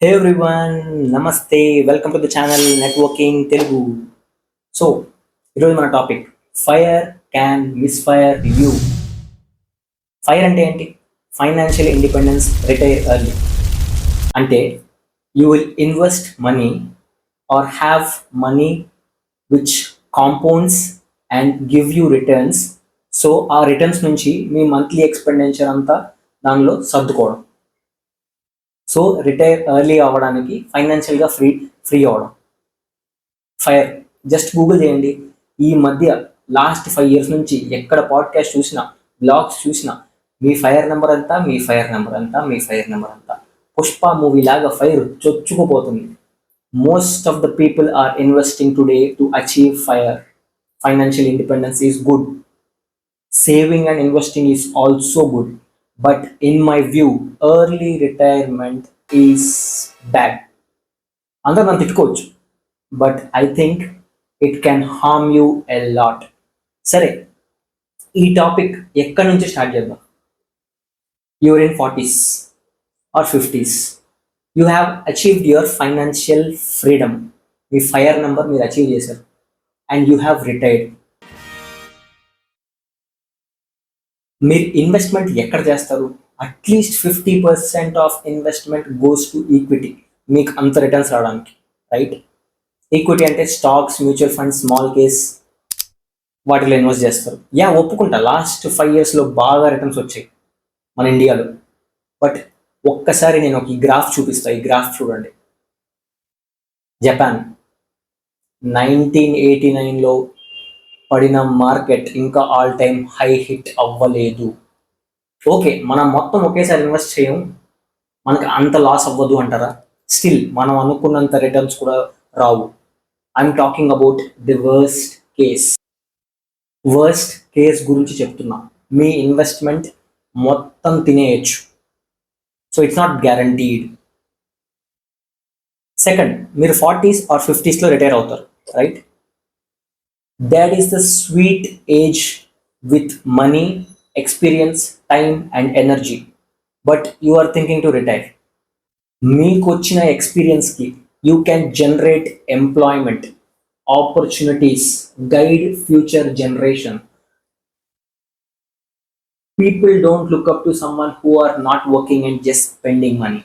Hey everyone, Namaste. Welcome to the channel Networking Telugu. So, ఈరోజు మన topic fire can misfire you. Fire అంటే ఏంటి? Financial independence retire early. అంటే you will invest money or have money which compounds and give you returns. So ఆ returns నుంచి మీ monthly expenditure అంతా దానిలో సర్దుకోవడం. సో రిటైర్ ఎర్లీ అవ్వడానికి ఫైనాన్షియల్గా ఫ్రీ అవ్వడం. ఫైర్ జస్ట్ గూగుల్ చేయండి. ఈ మధ్య లాస్ట్ 5 years నుంచి ఎక్కడ పాడ్కాస్ట్ చూసినా, బ్లాగ్స్ చూసినా, మీ ఫైర్ నెంబర్ అంతా, మీ ఫైర్ నెంబర్ అంతా, మీ ఫైర్ నెంబర్ అంతా. పుష్ప మూవీ లాగా ఫైర్ చొచ్చుకుపోతుంది. Most of the people are investing today to achieve fire. Financial independence is good. Saving and investing is also good. But in my view, early retirement is bad. అందరూ నన్ను తిట్టుకోవచ్చు, but I think it can harm you a lot. సరే, ఈ topic ఎక్కడి నుంచి start చేద్దాం? Your in 40s or 50s. You have achieved your financial freedom. మీ fire number మీరు అచీవ్ చేశారు అండ్ యూ హ్యావ్ రిటైర్డ్. మీరు ఇన్వెస్ట్మెంట్ ఎక్కడ చేస్తారు? At least 50% of investment goes to equity, మీకు అంత రిటర్న్స్ రావడానికి, రైట్? ఈక్విటీ అంటే stocks, mutual funds, small case, వాటిలో ఇన్వెస్ట్ చేస్తారు. ఒప్పుకుంటా, లాస్ట్ 5 yearsలో బాగా రిటర్న్స్ వచ్చాయి మన ఇండియాలో. బట్ ఒక్కసారి నేను ఒక గ్రాఫ్ చూపిస్తాను. ఈ గ్రాఫ్ చూడండి. జపాన్ 1989లో పడిన మార్కెట్ ఇంకా ఆల్ టైమ్ హై హిట్ అవ్వలేదు. ఓకే, మనం మొత్తం ఒకేసారి ఇన్వెస్ట్ చేయం, మనకు అంత లాస్ అవ్వదు అంటారా? స్టిల్ మనం అనుకున్నంత రిటర్న్స్ కూడా రావు. I'm talking about the worst case. Worst case గురించి చెప్తున్నా. మీ ఇన్వెస్ట్మెంట్ మొత్తం తినేయచ్చు. So it's not guaranteed. Second, మీరు 40s ఆర్ 50sలో రిటైర్ అవుతారు, right? That is the sweet age with money, experience, time and energy. But you are thinking to retire. మీకు వచ్చిన ఎక్స్పీరియన్స్కి you can generate employment, opportunities, guide future generation. People don't look up to someone who are not working and just spending money.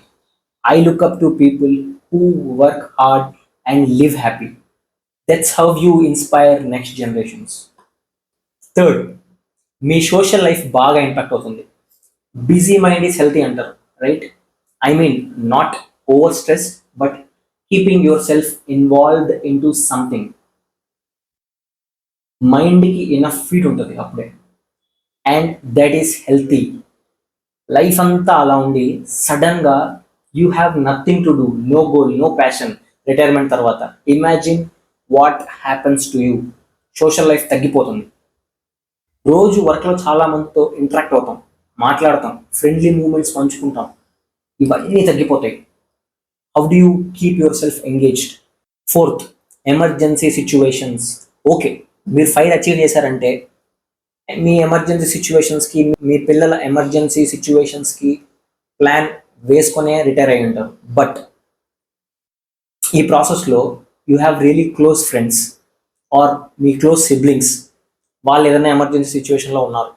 I look up to people who work hard and live happy. That's how you inspire next generations. Third, మీ social life బాగా impact అవుతుంది. Busy mind is healthy అంటారు, right? I mean not over stress, but keeping yourself involved into something. మైండ్కి enough feed ఉంటుంది అప్పుడే, and that is healthy. Life అంతా అలా ఉండి సడన్గా you have nothing to do, no goal, no passion. Retirement తర్వాత imagine what happens to you. Social life తగ్గిపోతుంది. రోజు వర్క్లో చాలా మందితో ఇంటరాక్ట్ అవుతాం, మాట్లాడతాం, ఫ్రెండ్లీ మూమెంట్స్ పంచుకుంటాం. ఇవన్నీ తగ్గిపోతాయి. How do you keep yourself engaged? Fourth, emergency situations. Okay, మీరు ఫైర్ అచీవ్ చేశారంటే మీ ఎమర్జెన్సీ సిచ్యువేషన్స్కి, మీ పిల్లల ఎమర్జెన్సీ సిచ్యువేషన్స్కి ప్లాన్ వేసుకొనే రిటైర్ అయి ఉంటారు. బట్ ఈ ప్రాసెస్లో you have really close friends or మీ క్లోజ్ సిబ్లింగ్స్. వాళ్ళు ఏదైనా ఎమర్జెన్సీ సిచ్యువేషన్లో ఉన్నారు.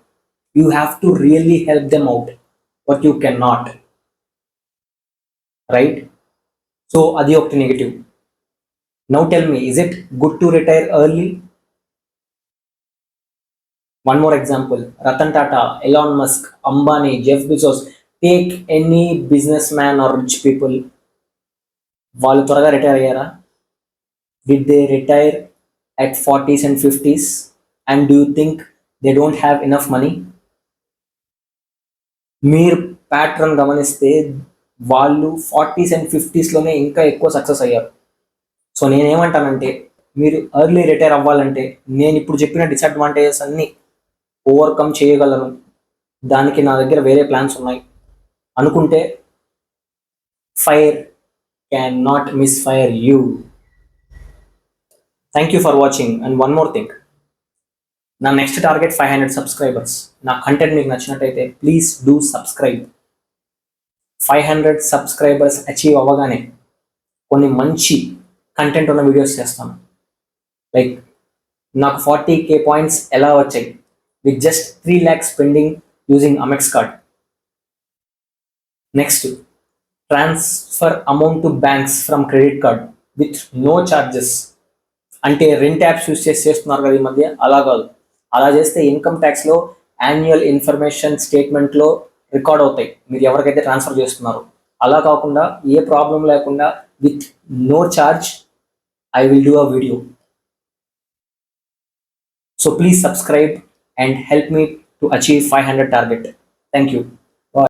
You have to really help them out, but you can not, right? So అది ఒకటి negative. Now tell me, is it good to retire early? One more example, Ratan Tata, Elon Musk, Ambani, Jeff Bezos, take any businessman or rich people. వాళ్ళు త్వరగా retire అయ్యారా? Did they retire at 40s and 50s? And do you think they don't have enough money? మీరు pattern గమనిస్తే వాళ్ళు 40s and 50sలోనే ఇంకా ఎక్కువ success అయ్యారు. So నేనేమంటానంటే, మీరు ఎర్లీ రిటైర్ అవ్వాలంటే నేను ఇప్పుడు చెప్పిన డిసడ్వాంటేజెస్ అన్నీ ఓవర్కమ్ చేయగలను, దానికి నా దగ్గర వేరే ప్లాన్స్ ఉన్నాయి అనుకుంటే fire can not misfire you. Thank you for watching. And one more thing, నా నెక్స్ట్ టార్గెట్ 500 సబ్స్క్రైబర్స్. నా కంటెంట్ మీకు నచ్చినట్టయితే please do subscribe. 500 subscribers achieve అవ్వగానే కొన్ని మంచి కంటెంట్ ఉన్న వీడియోస్ చేస్తాను. లైక్ నాకు 40K పాయింట్స్ ఎలా వచ్చాయి with just 3 lakhs spending using Amex card. Next, transfer amount to banks from credit card with no charges. అంటే రెంట్ యాప్స్ యూస్ చేసి చేస్తున్నారు కదా ఈ మధ్య, అలా కాదు. అలా చేస్తే ఇన్కమ్ ట్యాక్స్లో యాన్యువల్ ఇన్ఫర్మేషన్ స్టేట్మెంట్లో రికార్డ్ అవుతాయి మీరు ఎవరికైతే ట్రాన్స్ఫర్ చేస్తున్నారో. అలా కాకుండా ఏ ప్రాబ్లం లేకుండా with no charge I will do a video. So please subscribe and help me to achieve 500 target. Thank you.